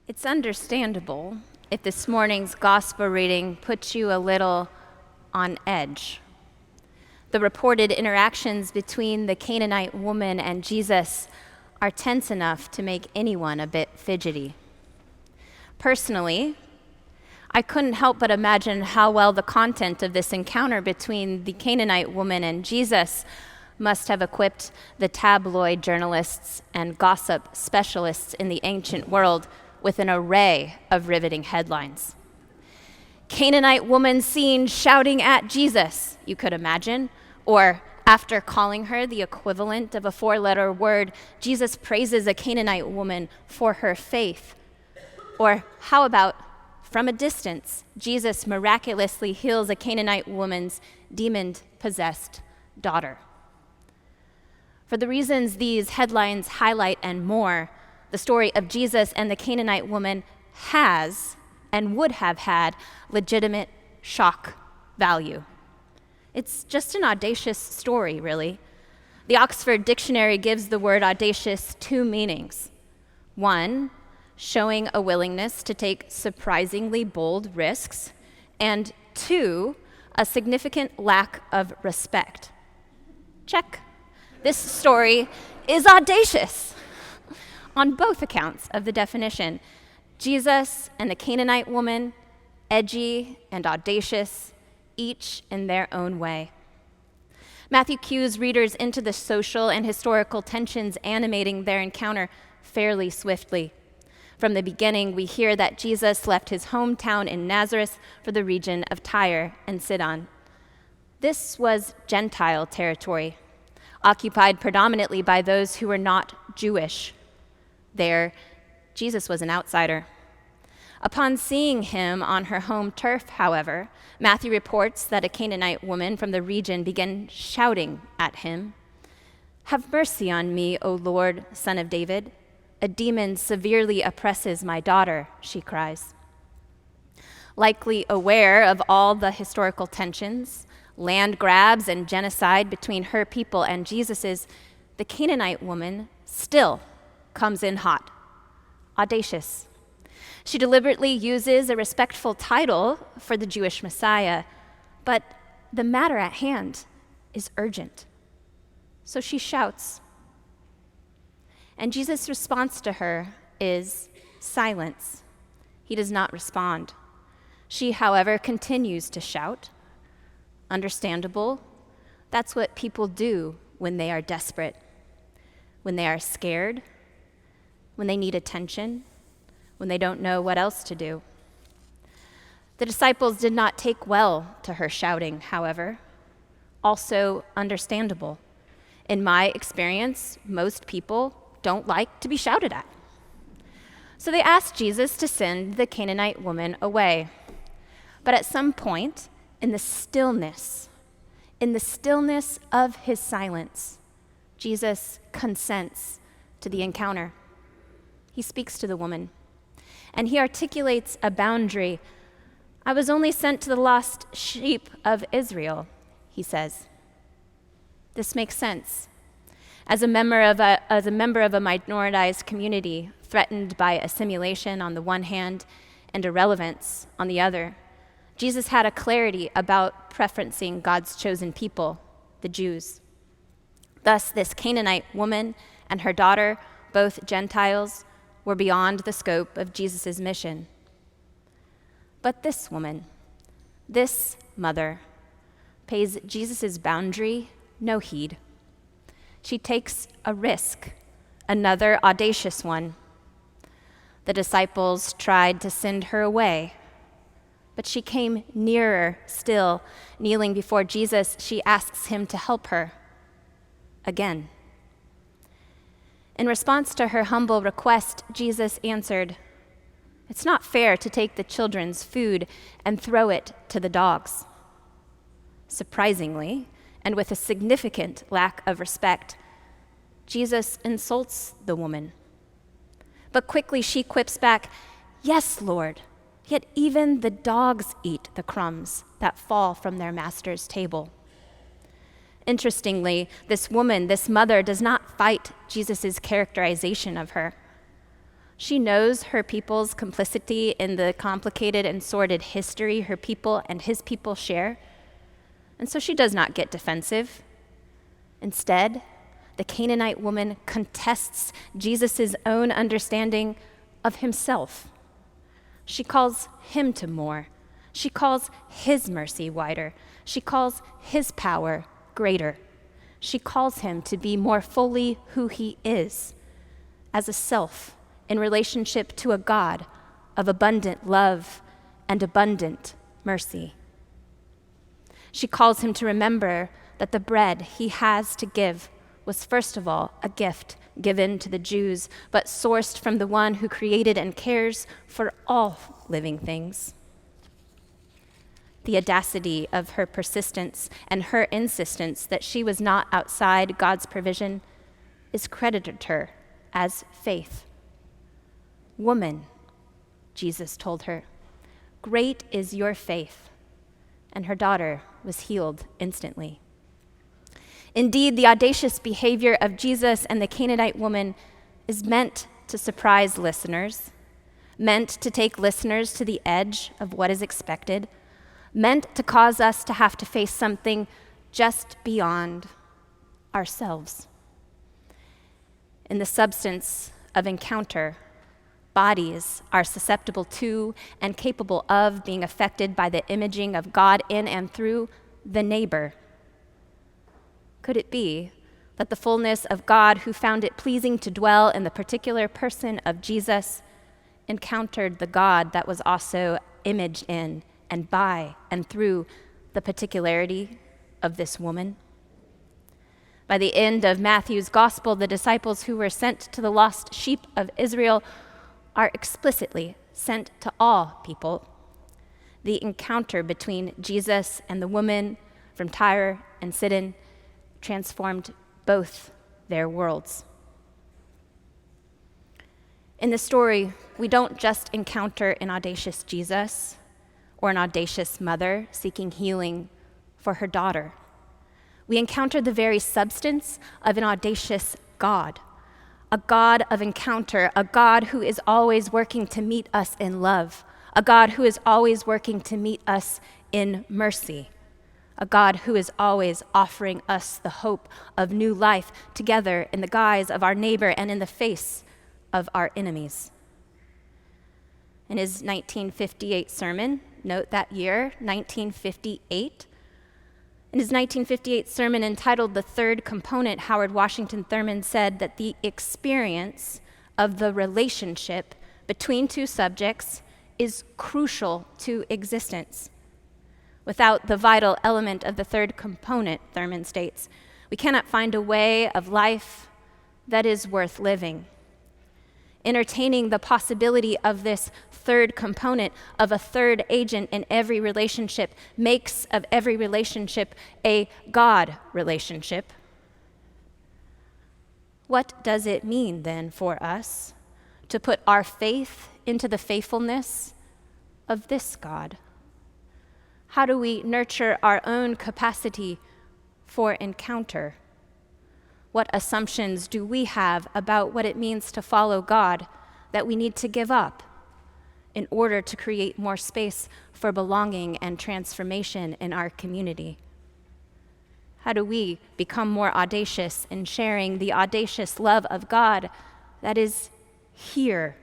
It's understandable if this morning's gospel reading puts you a little on edge. The reported interactions between the Canaanite woman and Jesus are tense enough to make anyone a bit fidgety. Personally, I couldn't help but imagine how well the content of this encounter between the Canaanite woman and Jesus must have equipped the tabloid journalists and gossip specialists in the ancient world with an array of riveting headlines. Canaanite woman seen shouting at Jesus, you could imagine, or after calling her the equivalent of a four-letter word, Jesus praises a Canaanite woman for her faith. Or how about, from a distance, Jesus miraculously heals a Canaanite woman's demon-possessed daughter. For the reasons these headlines highlight and more, the story of Jesus and the Canaanite woman has and would have had legitimate shock value. It's just an audacious story, really. The Oxford Dictionary gives the word audacious two meanings. One, showing a willingness to take surprisingly bold risks, and two, a significant lack of respect. Check. This story is audacious on both accounts of the definition. Jesus and the Canaanite woman, edgy and audacious, each in their own way. Matthew cues readers into the social and historical tensions animating their encounter fairly swiftly. From the beginning, we hear that Jesus left his hometown in Nazareth for the region of Tyre and Sidon. This was Gentile territory, occupied predominantly by those who were not Jewish. There, Jesus was an outsider. Upon seeing him on her home turf, however, Matthew reports that a Canaanite woman from the region began shouting at him, "Have mercy on me, O Lord, Son of David. A demon severely oppresses my daughter," she cries. Likely aware of all the historical tensions, land grabs, and genocide between her people and Jesus's, the Canaanite woman still comes in hot, audacious. She deliberately uses a respectful title for the Jewish Messiah, but the matter at hand is urgent. So she shouts. And Jesus' response to her is silence. He does not respond. She, however, continues to shout. Understandable. That's what people do when they are desperate, when they are scared, when they need attention, when they don't know what else to do. The disciples did not take well to her shouting, however. Also understandable. In my experience, most people don't like to be shouted at. So they asked Jesus to send the Canaanite woman away. But at some point, in the stillness of his silence, Jesus consents to the encounter. He speaks to the woman, and he articulates a boundary. "I was only sent to the lost sheep of Israel," he says. This makes sense. As a member of a minoritized community threatened by assimilation on the one hand and irrelevance on the other, Jesus had a clarity about preferencing God's chosen people, the Jews. Thus, this Canaanite woman and her daughter, both Gentiles, were beyond the scope of Jesus' mission. But this woman, this mother, pays Jesus' boundary no heed. She takes a risk, another audacious one. The disciples tried to send her away, but she came nearer still. Kneeling before Jesus, she asks him to help her again. In response to her humble request, Jesus answered, "It's not fair to take the children's food and throw it to the dogs." Surprisingly, and with a significant lack of respect, Jesus insults the woman. But quickly she quips back, "Yes, Lord, yet even the dogs eat the crumbs that fall from their master's table." Interestingly, this woman, this mother, does not fight Jesus' characterization of her. She knows her people's complicity in the complicated and sordid history her people and his people share, and so she does not get defensive. Instead, the Canaanite woman contests Jesus' own understanding of himself. She calls him to more. She calls his mercy wider. She calls his power greater. She calls him to be more fully who he is, as a self in relationship to a God of abundant love and abundant mercy. She calls him to remember that the bread he has to give was first of all a gift given to the Jews, but sourced from the one who created and cares for all living things. The audacity of her persistence and her insistence that she was not outside God's provision is credited to her as faith. "Woman," Jesus told her, "great is your faith." And her daughter was healed instantly. Indeed, the audacious behavior of Jesus and the Canaanite woman is meant to surprise listeners, meant to take listeners to the edge of what is expected, meant to cause us to have to face something just beyond ourselves. In the substance of encounter, bodies are susceptible to and capable of being affected by the imaging of God in and through the neighbor. Could it be that the fullness of God, who found it pleasing to dwell in the particular person of Jesus, encountered the God that was also imaged in and by and through the particularity of this woman? By the end of Matthew's gospel, the disciples who were sent to the lost sheep of Israel are explicitly sent to all people. The encounter between Jesus and the woman from Tyre and Sidon transformed both their worlds. In the story, we don't just encounter an audacious Jesus or an audacious mother seeking healing for her daughter. We encounter the very substance of an audacious God, a God of encounter, a God who is always working to meet us in love, a God who is always working to meet us in mercy, a God who is always offering us the hope of new life together in the guise of our neighbor and in the face of our enemies. In his 1958 sermon, note that year, 1958, in his 1958 sermon entitled "The Third Component," Howard Washington Thurman said that the experience of the relationship between two subjects is crucial to existence. Without the vital element of the third component, Thurman states, we cannot find a way of life that is worth living. Entertaining the possibility of this third component, of a third agent in every relationship, makes of every relationship a God relationship. What does it mean then for us to put our faith into the faithfulness of this God? How do we nurture our own capacity for encounter? What assumptions do we have about what it means to follow God that we need to give up in order to create more space for belonging and transformation in our community? How do we become more audacious in sharing the audacious love of God that is here,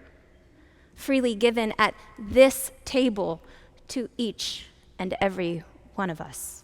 freely given at this table to each and every one of us?